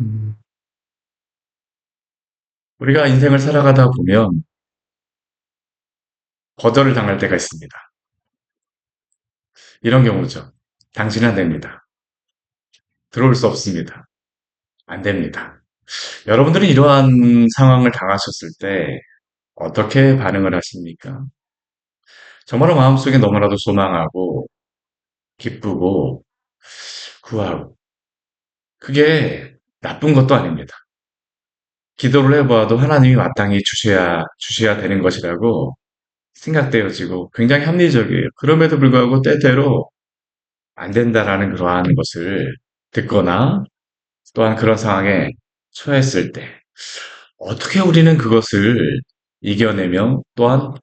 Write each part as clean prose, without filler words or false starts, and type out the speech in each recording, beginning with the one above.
음, 우리가 인생을 살아가다 보면 거절을 당할 때가 있습니다. 이런 경우죠. 당신은 안 됩니다. 들어올 수 없습니다. 안 됩니다. 여러분들은 이러한 상황을 당하셨을 때 어떻게 반응을 하십니까? 정말로 마음속에 너무나도 소망하고 기쁘고 구하고 그게 나쁜 것도 아닙니다. 기도를 해보아도 하나님이 마땅히 주셔야 되는 것이라고 생각되어지고 굉장히 합리적이에요. 그럼에도 불구하고 때때로 안 된다라는 그러한 것을 듣거나 또한 그런 상황에 처했을 때 어떻게 우리는 그것을 이겨내며 또한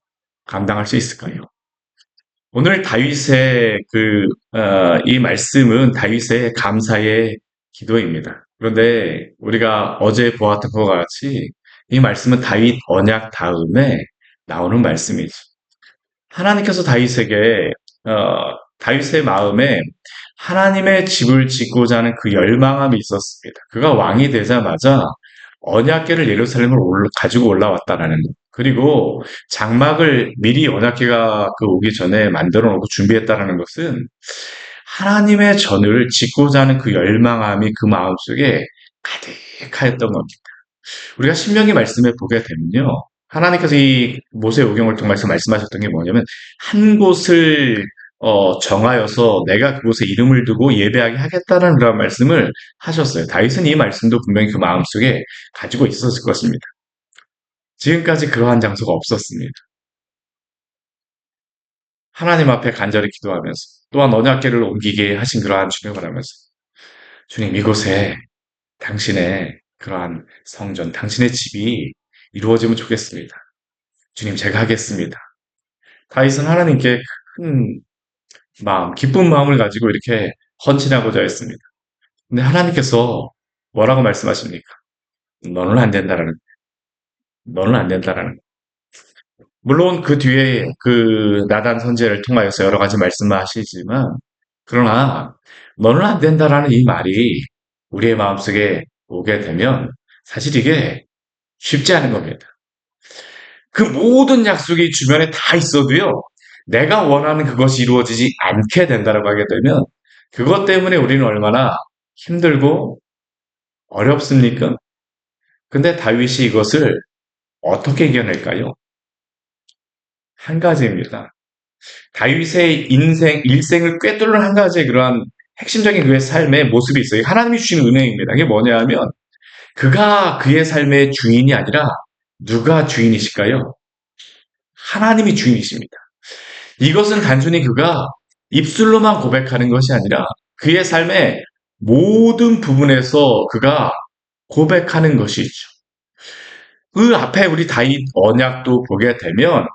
감당할 수 있을까요? 오늘 다윗의 이 말씀은 다윗의 감사의 기도입니다. 그런데 우리가 어제 보았던 것과 같이 이 말씀은 다윗 언약 다음에 나오는 말씀이죠. 하나님께서 다윗의 마음에 하나님의 집을 짓고자 하는 그 열망함이 있었습니다. 그가 왕이 되자마자 언약궤를 예루살렘으로 가지고 올라왔다라는 것. 그리고 장막을 미리 언약궤가 오기 전에 만들어 놓고 준비했다라는 것은 하나님의 전을 짓고자 하는 그 열망함이 그 마음속에 가득하였던 겁니다. 우리가 신명기 말씀을 보게 되면요. 하나님께서 이 모세오경을 통해서 말씀하셨던 게 뭐냐면 한 곳을 정하여서 내가 그곳에 이름을 두고 예배하게 하겠다는 그런 말씀을 하셨어요. 다윗은 이 말씀도 분명히 그 마음속에 가지고 있었을 것입니다. 지금까지 그러한 장소가 없었습니다. 하나님 앞에 간절히 기도하면서 또한 언약궤를 옮기게 하신 그러한 주님을 하면서 주님 이곳에 당신의 그러한 성전, 당신의 집이 이루어지면 좋겠습니다. 주님 제가 하겠습니다. 다윗은 하나님께 큰 마음, 기쁜 마음을 가지고 이렇게 헌신하고자 했습니다. 근데 하나님께서 뭐라고 말씀하십니까? 너는 안 된다라는, 너는 안 된다라는. 물론 그 뒤에 나단 선지자를 통하여서 여러 가지 말씀하시지만, 그러나 너는 안 된다라는 이 말이 우리의 마음속에 오게 되면 사실 이게 쉽지 않은 겁니다. 그 모든 약속이 주변에 다 있어도요, 내가 원하는 그것이 이루어지지 않게 된다라고 하게 되면, 그것 때문에 우리는 얼마나 힘들고 어렵습니까? 근데 다윗이 이것을 어떻게 이겨낼까요? 한 가지입니다. 다윗의 일생을 꿰뚫는 한 가지의 그러한 핵심적인 그의 삶의 모습이 있어요. 하나님이 주신 은혜입니다. 이게 뭐냐 하면, 그가 그의 삶의 주인이 아니라 누가 주인이실까요? 하나님이 주인이십니다. 이것은 단순히 그가 입술로만 고백하는 것이 아니라 그의 삶의 모든 부분에서 그가 고백하는 것이죠. 그 앞에 우리 다윗 언약도 보게 되면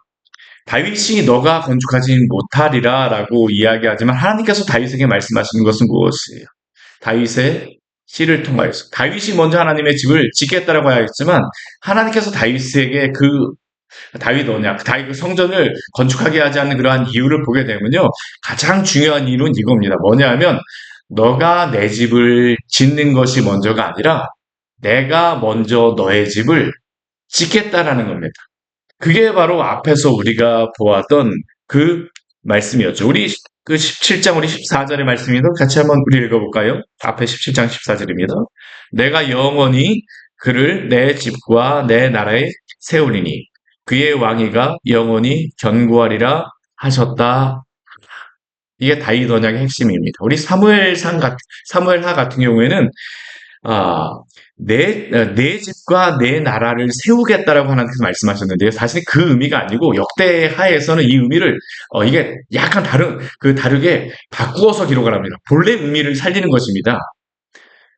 다윗이 너가 건축하지 못하리라 라고 이야기하지만 하나님께서 다윗에게 말씀하시는 것은 무엇이에요? 다윗의 씨를 통하여서 다윗이 먼저 하나님의 집을 짓겠다라고 하였지만 하나님께서 다윗에게 다윗 언약, 다윗 그 성전을 건축하게 하지 않는 그러한 이유를 보게 되면요. 가장 중요한 이유는 이겁니다. 뭐냐 하면 너가 내 집을 짓는 것이 먼저가 아니라 내가 먼저 너의 집을 짓겠다라는 겁니다. 그게 바로 앞에서 우리가 보았던 그 말씀이었죠. 우리 그 17장 우리 14절의 말씀입니다. 같이 한번 우리 읽어볼까요? 앞에 17장 14절입니다. 내가 영원히 그를 내 집과 내 나라에 세우리니 그의 왕위가 영원히 견고하리라 하셨다. 이게 다윗 언약의 핵심입니다. 우리 사무엘하 같은 경우에는 아, 내 집과 내 나라를 세우겠다라고 하나님께서 말씀하셨는데요. 사실 그 의미가 아니고 역대하에서는 이 의미를 이게 약간 다르게 바꾸어서 기록을 합니다. 본래 의미를 살리는 것입니다.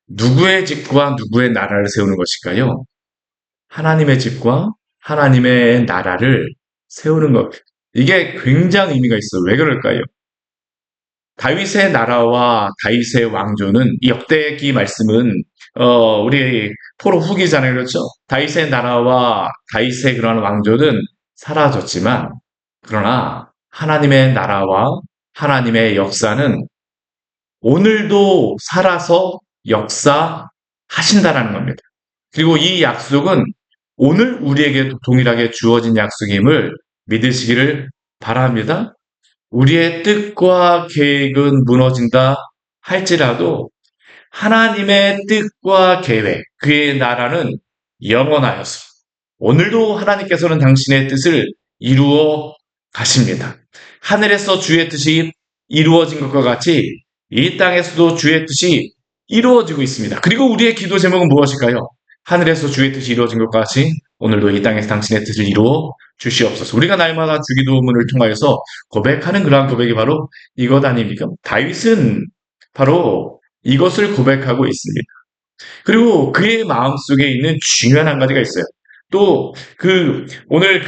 누구의 집과 누구의 나라를 세우는 것일까요? 하나님의 집과 하나님의 나라를 세우는 것. 이게 굉장히 의미가 있어요. 왜 그럴까요? 다윗의 나라와 다윗의 왕조는 이 역대기 말씀은 우리 포로 후기잖아요, 그렇죠? 다윗의 나라와 다윗의 그런 왕조는 사라졌지만 그러나 하나님의 나라와 하나님의 역사는 오늘도 살아서 역사하고 하신다라는 겁니다. 그리고 이 약속은 오늘 우리에게도 동일하게 주어진 약속임을 믿으시기를 바랍니다. 우리의 뜻과 계획은 무너진다 할지라도 하나님의 뜻과 계획, 그의 나라는 영원하여서 오늘도 하나님께서는 당신의 뜻을 이루어 가십니다. 하늘에서 주의 뜻이 이루어진 것과 같이 이 땅에서도 주의 뜻이 이루어지고 있습니다. 그리고 우리의 기도 제목은 무엇일까요? 하늘에서 주의 뜻이 이루어진 것과 같이 오늘도 이 땅에서 당신의 뜻을 이루어 주시옵소서. 우리가 날마다 주기도문을 통하여서 고백하는 그러한 고백이 바로 이것 아닙니까? 다윗은 바로 이것을 고백하고 있습니다. 그리고 그의 마음속에 있는 중요한 한 가지가 있어요. 또 오늘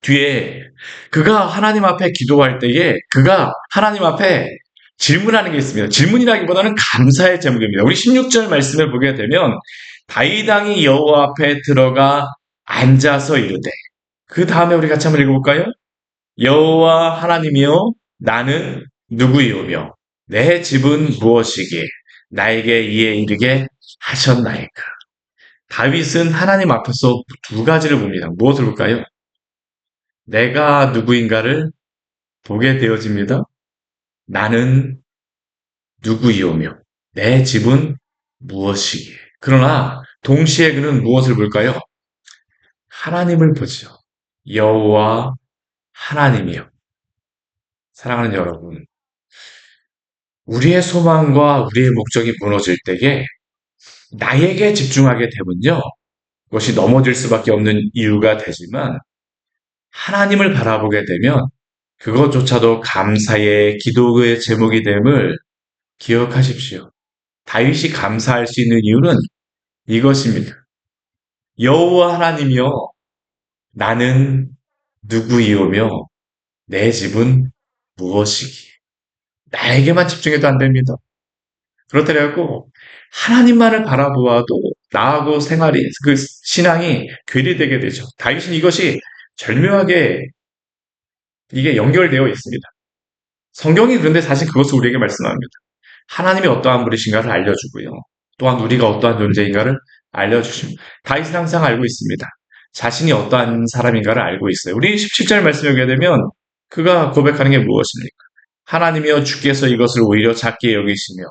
뒤에 그가 하나님 앞에 기도할 때에 그가 하나님 앞에 질문하는 게 있습니다. 질문이라기보다는 감사의 제목입니다. 우리 16절 말씀을 보게 되면 다윗 왕이 여호와 앞에 들어가 앉아서 이르되, 그 다음에 우리 같이 한번 읽어볼까요? 여호와 하나님이여, 나는 누구이오며 내 집은 무엇이기에 나에게 이에 이르게 하셨나이까. 다윗은 하나님 앞에서 두 가지를 봅니다. 무엇을 볼까요? 내가 누구인가를 보게 되어집니다. 나는 누구이오며 내 집은 무엇이기에. 그러나 동시에 그는 무엇을 볼까요? 하나님을 보죠. 여호와 하나님이요. 사랑하는 여러분, 우리의 소망과 우리의 목적이 무너질 때에 나에게 집중하게 되면요, 그것이 넘어질 수밖에 없는 이유가 되지만 하나님을 바라보게 되면 그것조차도 감사의 기도의 제목이 됨을 기억하십시오. 다윗이 감사할 수 있는 이유는 이것입니다. 여호와 하나님이여, 나는 누구이오며 내 집은 무엇이기에. 나에게만 집중해도 안 됩니다. 그렇더라고 하나님만을 바라보아도 나하고 생활이 그 신앙이 괴리되게 되죠. 다윗은 이것이 절묘하게 이게 연결되어 있습니다. 성경이 그런데 사실 그것을 우리에게 말씀합니다. 하나님이 어떠한 분이신가를 알려주고요. 또한 우리가 어떠한 존재인가를 알려주십니다. 다윗은 항상 알고 있습니다. 자신이 어떠한 사람인가를 알고 있어요. 우리 17절 말씀을 보게 되면 그가 고백하는 게 무엇입니까? 하나님이여, 주께서 이것을 오히려 작게 여기시며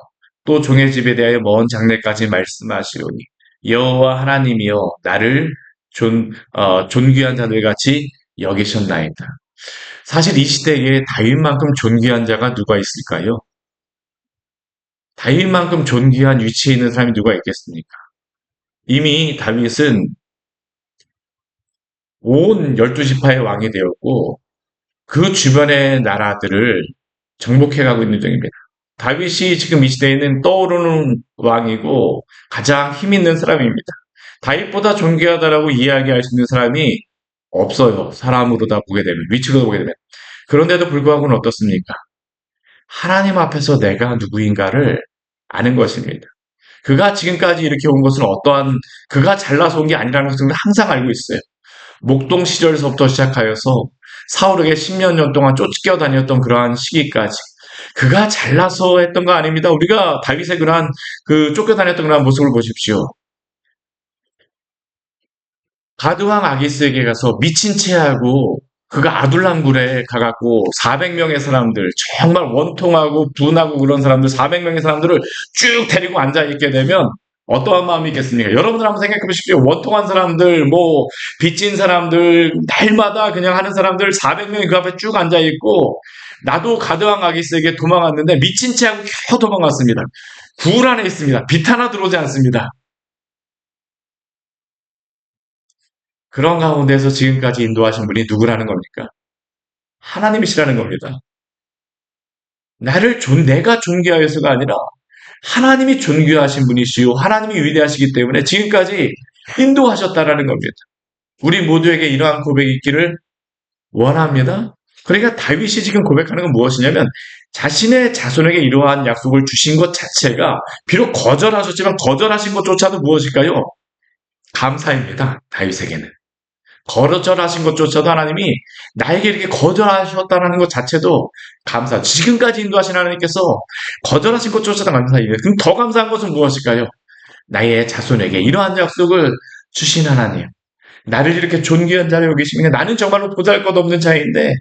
또 종의 집에 대하여 먼 장래까지 말씀하시오니 여호와 하나님이여, 나를 존귀한 자들 같이 여기셨나이다. 사실 이 시대에 다윗만큼 존귀한 자가 누가 있을까요? 다윗만큼 존귀한 위치에 있는 사람이 누가 있겠습니까? 이미 다윗은 온 12지파의 왕이 되었고 그 주변의 나라들을 정복해가고 있는 중입니다. 다윗이 지금 이 시대에는 떠오르는 왕이고 가장 힘 있는 사람입니다. 다윗보다 존귀하다라고 이야기할 수 있는 사람이 없어요. 사람으로 다 보게 되면, 위치로 보게 되면. 그런데도 불구하고는 어떻습니까? 하나님 앞에서 내가 누구인가를 아는 것입니다. 그가 지금까지 이렇게 온 것은 그가 잘나서 온 게 아니라는 것을 항상 알고 있어요. 목동 시절에서부터 시작하여서 사울에게 10몇 년 동안 쫓겨다녔던 그러한 시기까지 그가 잘나서 했던 거 아닙니다. 우리가 다윗의 그러한 쫓겨다녔던 그러한 모습을 보십시오. 가드왕 아기스에게 가서 미친 채하고 그가 아둘람굴에 가갖고 400명의 사람들, 정말 원통하고 분하고 그런 사람들 400명의 사람들을 쭉 데리고 앉아있게 되면 어떠한 마음이 있겠습니까? 여러분들 한번 생각해 보십시오. 원통한 사람들, 빚진 사람들, 날마다 그냥 하는 사람들 400명이 그 앞에 쭉 앉아있고, 나도 가드왕 아기스에게 도망갔는데 미친 채하고 겨우 도망갔습니다. 굴 안에 있습니다. 빚 하나 들어오지 않습니다. 그런 가운데서 지금까지 인도하신 분이 누구라는 겁니까? 하나님이시라는 겁니다. 내가 존귀하여서가 아니라 하나님이 존귀하신 분이시요, 하나님이 위대하시기 때문에 지금까지 인도하셨다라는 겁니다. 우리 모두에게 이러한 고백이 있기를 원합니다. 그러니까 다윗이 지금 고백하는 건 무엇이냐면 자신의 자손에게 이러한 약속을 주신 것 자체가 비록 거절하셨지만 거절하신 것조차도 무엇일까요? 감사입니다. 다윗에게는. 거절하신 것조차도 하나님이 나에게 이렇게 거절하셨다는 것 자체도 감사. 지금까지 인도하신 하나님께서 거절하신 것조차도 감사해요. 그럼 더 감사한 것은 무엇일까요? 나의 자손에게 이러한 약속을 주신 하나님. 나를 이렇게 존귀한 자로 여기시면 나는 정말로 보잘것없는 자인데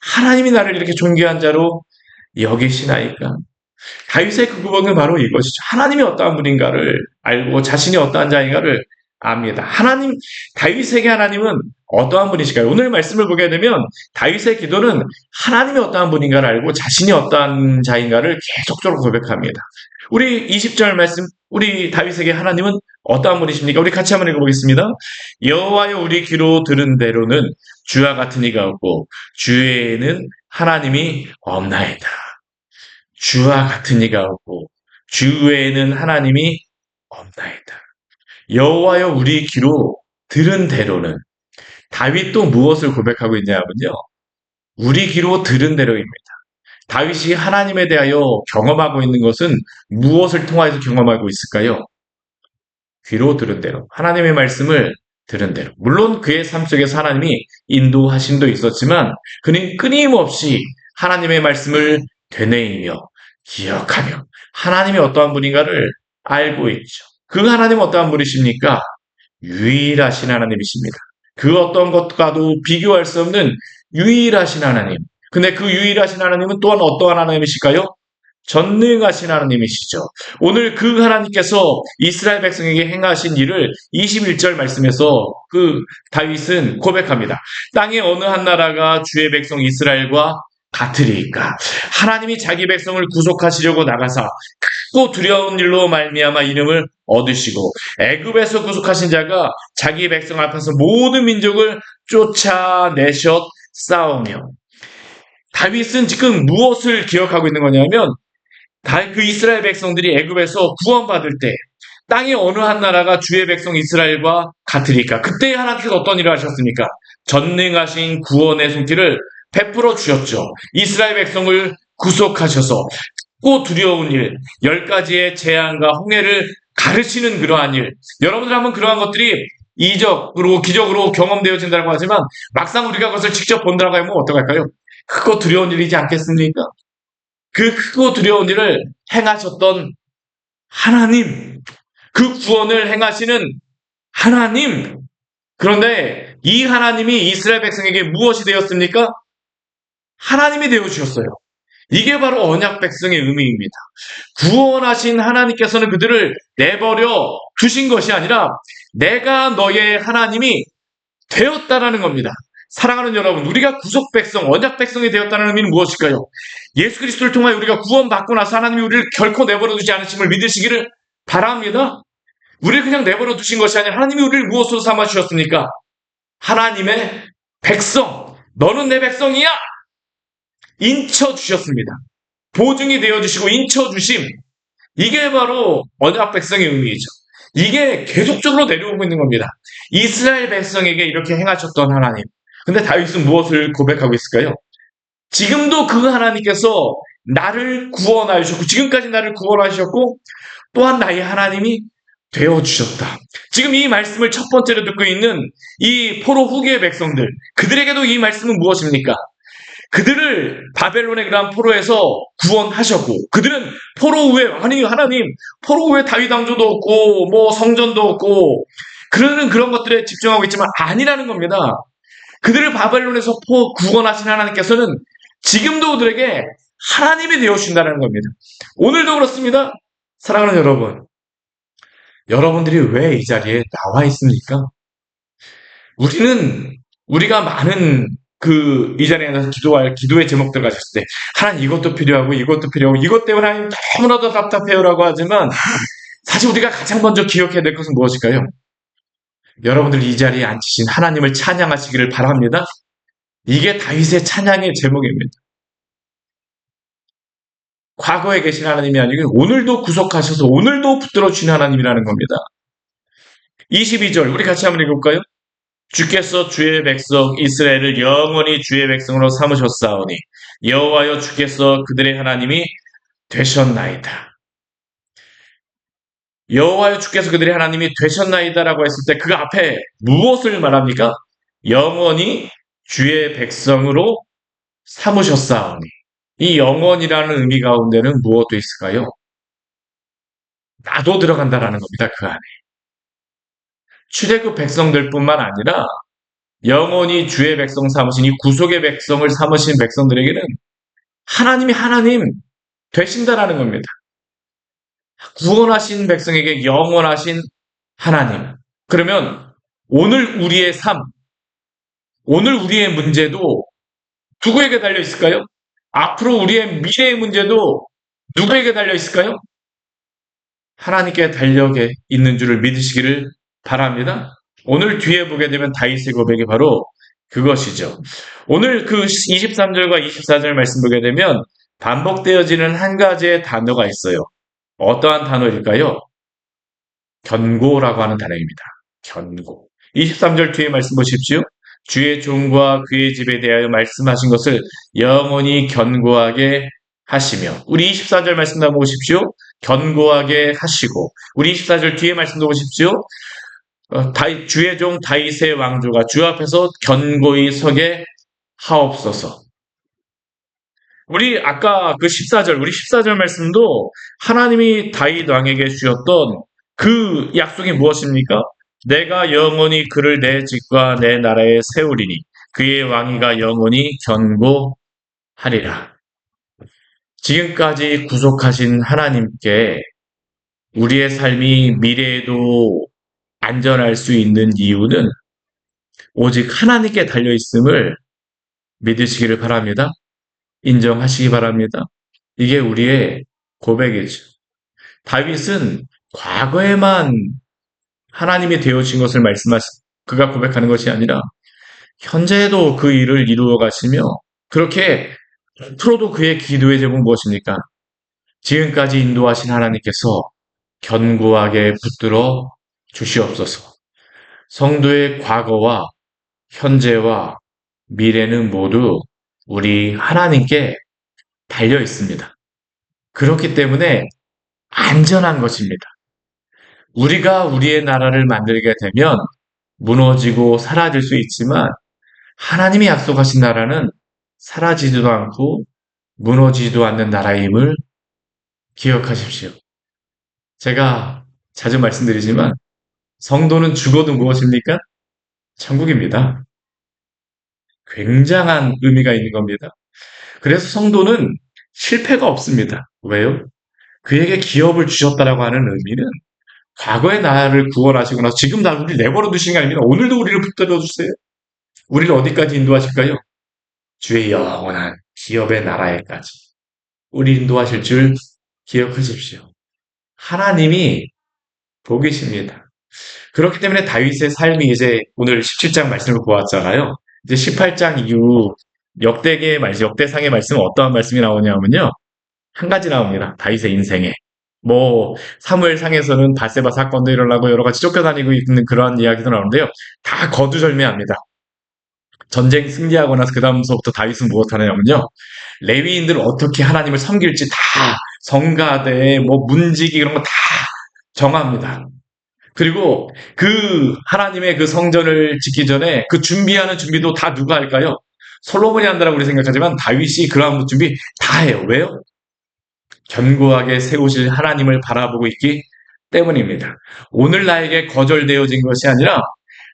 하나님이 나를 이렇게 존귀한 자로 여기시나이까. 다윗의 그 구원은 바로 이것이죠. 하나님이 어떠한 분인가를 알고 자신이 어떠한 자인가를 압니다. 다윗에게 하나님은 어떠한 분이실까요? 오늘 말씀을 보게 되면 다윗의 기도는 하나님이 어떠한 분인가를 알고 자신이 어떠한 자인가를 계속적으로 고백합니다. 우리 20절 말씀, 우리 다윗에게 하나님은 어떠한 분이십니까? 우리 같이 한번 읽어보겠습니다. 여호와여 우리 귀로 들은 대로는 주와 같은 이가 없고 주에는 하나님이 없나이다. 주와 같은 이가 없고 주 외에는 하나님이 없나이다. 여호와여 우리 귀로 들은 대로는 다윗도 무엇을 고백하고 있냐면요. 우리 귀로 들은 대로입니다. 다윗이 하나님에 대하여 경험하고 있는 것은 무엇을 통하여서 경험하고 있을까요? 귀로 들은 대로. 하나님의 말씀을 들은 대로. 물론 그의 삶 속에서 하나님이 인도하심도 있었지만 그는 끊임없이 하나님의 말씀을 되뇌이며 기억하며 하나님이 어떠한 분인가를 알고 있죠. 그 하나님은 어떠한 분이십니까? 유일하신 하나님이십니다. 그 어떤 것과도 비교할 수 없는 유일하신 하나님. 근데 그 유일하신 하나님은 또한 어떠한 하나님이실까요? 전능하신 하나님이시죠. 오늘 그 하나님께서 이스라엘 백성에게 행하신 일을 21절 말씀에서 그 다윗은 고백합니다. 땅의 어느 한 나라가 주의 백성 이스라엘과 같으리이까. 하나님이 자기 백성을 구속하시려고 나가사 크고 두려운 일로 말미암아 이름을 얻으시고 애굽에서 구속하신 자가 자기 백성 앞에서 모든 민족을 쫓아내셨사오며. 다윗은 지금 무엇을 기억하고 있는 거냐면 그 이스라엘 백성들이 애굽에서 구원받을 때 땅의 어느 한 나라가 주의 백성 이스라엘과 같으리까. 그때 하나님께서 어떤 일을 하셨습니까? 전능하신 구원의 손길을 베풀어 주셨죠. 이스라엘 백성을 구속하셔서 크고 두려운 일, 10가지의 재앙과 홍해를 가르치는 그러한 일. 여러분들 한번 그러한 것들이 이적으로 기적으로 경험되어진다고 하지만 막상 우리가 그것을 직접 본다고 하면 어떡할까요? 크고 두려운 일이지 않겠습니까? 그 크고 두려운 일을 행하셨던 하나님, 그 구원을 행하시는 하나님. 그런데 이 하나님이 이스라엘 백성에게 무엇이 되었습니까? 하나님이 되어주셨어요. 이게 바로 언약 백성의 의미입니다. 구원하신 하나님께서는 그들을 내버려 두신 것이 아니라 내가 너의 하나님이 되었다라는 겁니다. 사랑하는 여러분, 우리가 구속 백성, 언약 백성이 되었다는 의미는 무엇일까요? 예수 그리스도를 통하여 우리가 구원받고 나서 하나님이 우리를 결코 내버려 두지 않으심을 믿으시기를 바랍니다. 우리를 그냥 내버려 두신 것이 아니라 하나님이 우리를 무엇으로 삼아 주셨습니까? 하나님의 백성, 너는 내 백성이야! 인쳐 주셨습니다. 보증이 되어 주시고 인쳐 주심. 이게 바로 언약 백성의 의미이죠. 이게 계속적으로 내려오고 있는 겁니다. 이스라엘 백성에게 이렇게 행하셨던 하나님. 근데 다윗은 무엇을 고백하고 있을까요? 지금도 그 하나님께서 나를 구원하셨고 지금까지 나를 구원하셨고 또한 나의 하나님이 되어주셨다. 지금 이 말씀을 첫 번째로 듣고 있는 이 포로 후기의 백성들, 그들에게도 이 말씀은 무엇입니까? 그들을 바벨론의 그러한 포로에서 구원하셨고 그들은 포로 후에 아니 하나님 포로 후에 다윗 왕조도 없고 뭐 성전도 없고 그러는 그런 것들에 집중하고 있지만 아니라는 겁니다. 그들을 바벨론에서 구원하신 하나님께서는 지금도 그들에게 하나님이 되어주신다는 겁니다. 오늘도 그렇습니다. 사랑하는 여러분, 여러분들이 왜 이 자리에 나와 있습니까? 우리가 많은 이 자리에 나서 기도할 기도의 제목들 가졌을 때 하나님 이것도 필요하고 이것도 필요하고 이것 때문에 하나님 너무나도 답답해요라고 하지만 사실 우리가 가장 먼저 기억해야 될 것은 무엇일까요? 여러분들 이 자리에 앉으신 하나님을 찬양하시기를 바랍니다. 이게 다윗의 찬양의 제목입니다. 과거에 계신 하나님이 아니고 오늘도 구속하셔서 오늘도 붙들어 주신 하나님이라는 겁니다. 22절 우리 같이 한번 읽어볼까요? 주께서 주의 백성 이스라엘을 영원히 주의 백성으로 삼으셨사오니 여호와여 주께서 그들의 하나님이 되셨나이다. 여호와여 주께서 그들의 하나님이 되셨나이다라고 했을 때 그 앞에 무엇을 말합니까? 영원히 주의 백성으로 삼으셨사오니. 이 영원이라는 의미 가운데는 무엇도 있을까요? 나도 들어간다라는 겁니다. 그 안에. 출애굽 백성들뿐만 아니라 영원히 주의 백성 삼으신 이 구속의 백성을 삼으신 백성들에게는 하나님이 하나님 되신다라는 겁니다. 구원하신 백성에게 영원하신 하나님. 그러면 오늘 우리의 삶, 오늘 우리의 문제도 누구에게 달려 있을까요? 앞으로 우리의 미래의 문제도 누구에게 달려 있을까요? 하나님께 달려 있는 줄을 믿으시기를 바랍니다. 오늘 뒤에 보게 되면 다윗의 고백이 바로 그것이죠. 오늘 그 23절과 24절 말씀 보게 되면 반복되어지는 한 가지의 단어가 있어요. 어떠한 단어일까요? 견고라고 하는 단어입니다. 견고. 23절 뒤에 말씀 보십시오. 주의 종과 그의 집에 대하여 말씀하신 것을 영원히 견고하게 하시며. 우리 24절 말씀도 한번 보십시오. 견고하게 하시고. 우리 24절 뒤에 말씀도 보십시오. 주의 종 다윗의 왕조가 주 앞에서 견고히 서게 하옵소서. 우리 아까 그 14절, 우리 14절 말씀도 하나님이 다윗 왕에게 주셨던 그 약속이 무엇입니까? 내가 영원히 그를 내 집과 내 나라에 세우리니 그의 왕위가 영원히 견고하리라. 지금까지 구속하신 하나님께 우리의 삶이 미래에도 안전할 수 있는 이유는 오직 하나님께 달려있음을 믿으시기를 바랍니다. 인정하시기 바랍니다. 이게 우리의 고백이죠. 다윗은 과거에만 하나님이 되어진 것을 그가 고백하는 것이 아니라 현재에도 그 일을 이루어 가시며 그렇게 앞으로도 그의 기도의 제목은 무엇입니까? 지금까지 인도하신 하나님께서 견고하게 붙들어 주시옵소서. 성도의 과거와 현재와 미래는 모두 우리 하나님께 달려 있습니다. 그렇기 때문에 안전한 것입니다. 우리가 우리의 나라를 만들게 되면 무너지고 사라질 수 있지만 하나님이 약속하신 나라는 사라지지도 않고 무너지지도 않는 나라임을 기억하십시오. 제가 자주 말씀드리지만 성도는 죽어도 무엇입니까? 천국입니다. 굉장한 의미가 있는 겁니다. 그래서 성도는 실패가 없습니다. 왜요? 그에게 기업을 주셨다라고 하는 의미는 과거의 나를 구원하시고 나서 지금 나 우리를 내버려 두시는 게 아닙니다. 오늘도 우리를 붙들어 주세요. 우리를 어디까지 인도하실까요? 주의 영원한 기업의 나라에까지 우리 인도하실 줄 기억하십시오. 하나님이 복이십니다. 그렇기 때문에 다윗의 삶이 이제 오늘 17장 말씀을 보았잖아요. 이제 18장 이후 역대상의 말씀은 어떠한 말씀이 나오냐면요. 한 가지 나옵니다. 다윗의 인생에. 사무엘상에서는 바세바 사건도 일어나고 여러 가지 쫓겨다니고 있는 그러한 이야기도 나오는데요. 다 거두절미합니다. 전쟁 승리하고 나서 그 다음서부터 다윗은 무엇 하냐면요. 레위인들을 어떻게 하나님을 섬길지 다 성가대, 문지기 이런 거 다 정합니다. 그리고 그 하나님의 그 성전을 짓기 전에 그 준비하는 준비도 다 누가 할까요? 솔로몬이 한다라고 우리 생각하지만 다윗이 그러한 준비 다 해요. 왜요? 견고하게 세우실 하나님을 바라보고 있기 때문입니다. 오늘 나에게 거절되어진 것이 아니라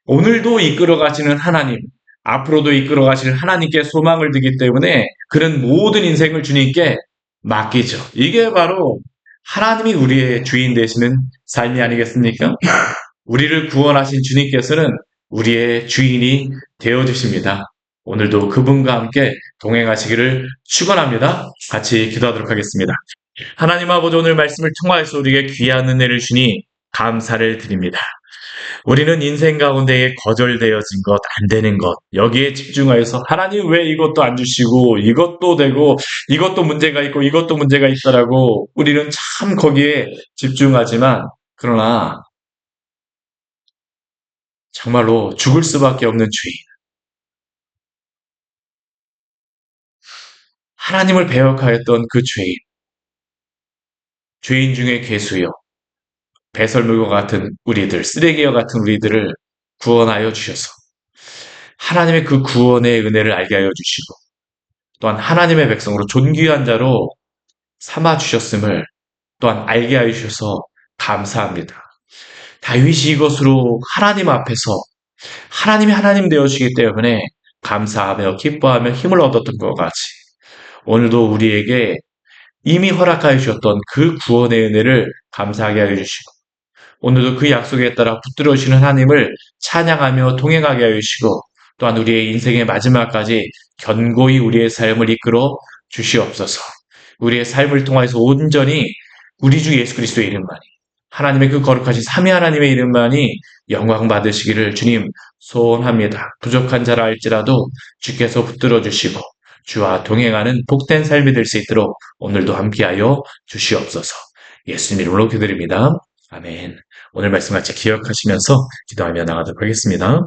오늘도 이끌어 가시는 하나님, 앞으로도 이끌어 가실 하나님께 소망을 두기 때문에 그런 모든 인생을 주님께 맡기죠. 이게 바로 하나님이 우리의 주인 되시는 삶이 아니겠습니까? 우리를 구원하신 주님께서는 우리의 주인이 되어주십니다. 오늘도 그분과 함께 동행하시기를 축원합니다. 같이 기도하도록 하겠습니다. 하나님 아버지 오늘 말씀을 통하여서 우리에게 귀한 은혜를 주니 감사를 드립니다. 우리는 인생 가운데에 거절되어진 것, 안 되는 것, 여기에 집중하여서 하나님 왜 이것도 안 주시고 이것도 되고 이것도 문제가 있고 이것도 문제가 있다라고 우리는 참 거기에 집중하지만 그러나 정말로 죽을 수밖에 없는 죄인, 하나님을 배역하였던 그 죄인 중에 괴수여 배설물과 같은 우리들, 쓰레기와 같은 우리들을 구원하여 주셔서 하나님의 그 구원의 은혜를 알게 하여 주시고 또한 하나님의 백성으로 존귀한 자로 삼아 주셨음을 또한 알게 하여 주셔서 감사합니다. 다윗이 이것으로 하나님 앞에서 하나님이 하나님 되어주시기 때문에 감사하며 기뻐하며 힘을 얻었던 것 같이 오늘도 우리에게 이미 허락하여 주셨던 그 구원의 은혜를 감사하게 하여 주시고 오늘도 그 약속에 따라 붙들어주시는 하나님을 찬양하며 동행하게 하여 주시고 또한 우리의 인생의 마지막까지 견고히 우리의 삶을 이끌어 주시옵소서. 우리의 삶을 통해서 온전히 우리 주 예수 그리스도의 이름만이 하나님의 그 거룩하신 삼위 하나님의 이름만이 영광 받으시기를 주님 소원합니다. 부족한 자라 할지라도 주께서 붙들어 주시고 주와 동행하는 복된 삶이 될 수 있도록 오늘도 함께하여 주시옵소서. 예수님 이름으로 기도드립니다. 아멘. 오늘 말씀 같이 기억하시면서 기도하며 나가도록 하겠습니다.